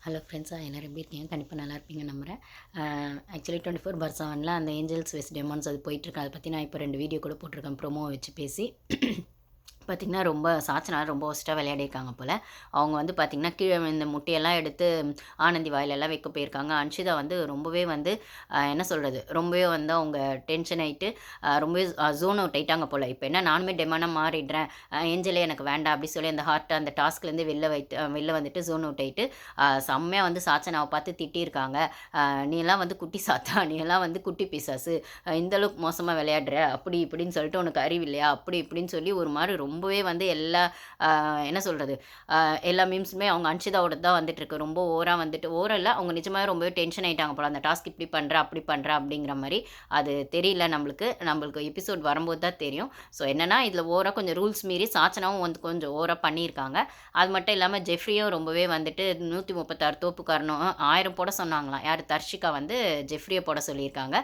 Hello ஃப்ரெண்ட்ஸா எல்லாரும் எப்படி இருக்கீங்க? கண்டிப்பாக நல்லா இருப்பீங்க நம்புகிறேன். ஆக்சுவலி 24/7 அந்த ஏஞ்சல்ஸ் வெஸ் டெமான்ஸ் அது போயிட்டுருக்கு. அதை பற்றி நான் இப்போ 2 வீடியோ கூட போட்டிருக்கேன் ப்ரோமோ வச்சு பேசி. பார்த்திங்கன்னா ரொம்ப சாச்சனா ரொம்ப ஒஸ்ட்டாக விளையாடிருக்காங்க போல். அவங்க வந்து பார்த்திங்கன்னா கீழே இந்த முட்டையெல்லாம் எடுத்து ஆனந்தி வாயிலெல்லாம் வைக்க போயிருக்காங்க. அன்ஷிதா வந்து ரொம்பவே வந்து என்ன சொல்கிறது, ரொம்பவே வந்து அவங்க டென்ஷன் ஆகிட்டு ரொம்பவே ஜோன் அவுட் ஆயிட்டாங்க போல். இப்போ என்ன நானுமே டெமானாக மாறிடுறேன், ஏஞ்சலே எனக்கு வேண்டாம் அப்படி சொல்லி அந்த ஹார்ட்டை அந்த டாஸ்க்லேருந்து வெளில வந்துட்டு ஜோன் அவுட் ஆகிட்டு செம்மையாக வந்து சாச்சனாவை பார்த்து திட்டியிருக்காங்க. நீலாம் வந்து குட்டி சாத்தா, நீலாம் வந்து குட்டி பிசாசு, இந்தளவுக்கு மோசமாக விளையாடுற அப்படி இப்படின்னு சொல்லிட்டு உனக்கு அறிவு இல்லையா அப்படி இப்படின்னு சொல்லி ஒரு மாதிரி ரொம்பவே வந்து எல்லா என்ன சொல்கிறது, எல்லா மீம்ஸுமே அவங்க அன்ஷிதாவோட தான் வந்துட்டுருக்கு. ரொம்ப ஓவராக வந்துட்டு ஓவராக இல்லை, அவங்க நிஜமாகவே ரொம்பவே டென்ஷன் ஆகிட்டாங்க போல. அந்த டாஸ்க் இப்படி பண்ணுற அப்படி பண்ணுற அப்படிங்கிற மாதிரி. அது தெரியல நம்மளுக்கு எபிசோட் வரும்போது தான் தெரியும். ஸோ என்னென்னா இதில் ஓவராக கொஞ்சம் ரூல்ஸ் மீறி சாச்சனாவும் வந்து கொஞ்சம் ஓவராக பண்ணியிருக்காங்க. அது மட்டும் இல்லாமல் ஜெஃப்ரியும் ரொம்பவே வந்துட்டு 136 தோப்புக்காரனும் 1000 போட சொன்னாங்களாம். யார் தர்ஷிகா வந்து ஜெஃப்ரியை போட சொல்லியிருக்காங்க.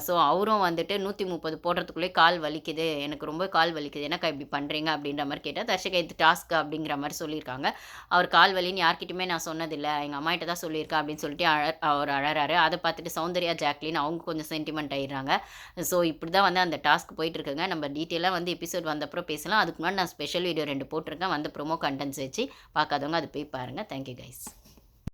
ஸோ அவரும் வந்துட்டு 130 போடுறதுக்குள்ளே கால் வலிக்குது, எனக்கு ரொம்ப கால் வலிக்குது, என்னக்கா இப்படி பண்ணுறீங்க அப்படின்ற மாதிரி கேட்டால் தர்ஷிகா இது டாஸ்க் அப்படிங்கிற மாதிரி சொல்லியிருக்காங்க. அவர் கால் வலின்னு யார்கிட்டையுமே நான் சொன்னதில்லை, எங்கள் அம்மாகிட்ட தான் சொல்லியிருக்கேன் அப்படின்னு சொல்லிட்டு அவர் அழறாரு. அதை பார்த்துட்டு சௌந்தர்யா ஜாக்லின் அவங்க கொஞ்சம் சென்டிமெண்ட் ஆயிடுறாங்க. ஸோ இப்படி தான் வந்து அந்த டாஸ்க் போயிட்டுருக்குங்க. நம்ம டீட்டெயிலாக வந்து எபிசோட் வந்தப்புறம் பேசலாம். அதுக்கு முன்னாடி நான் ஸ்பெஷல் வீடியோ 2 போட்டிருக்கேன். வந்து ப்ரோமோ கண்டென்ட்ஸ் வச்சு பார்க்காதவங்க அது போய் பாருங்கள். Thank you guys.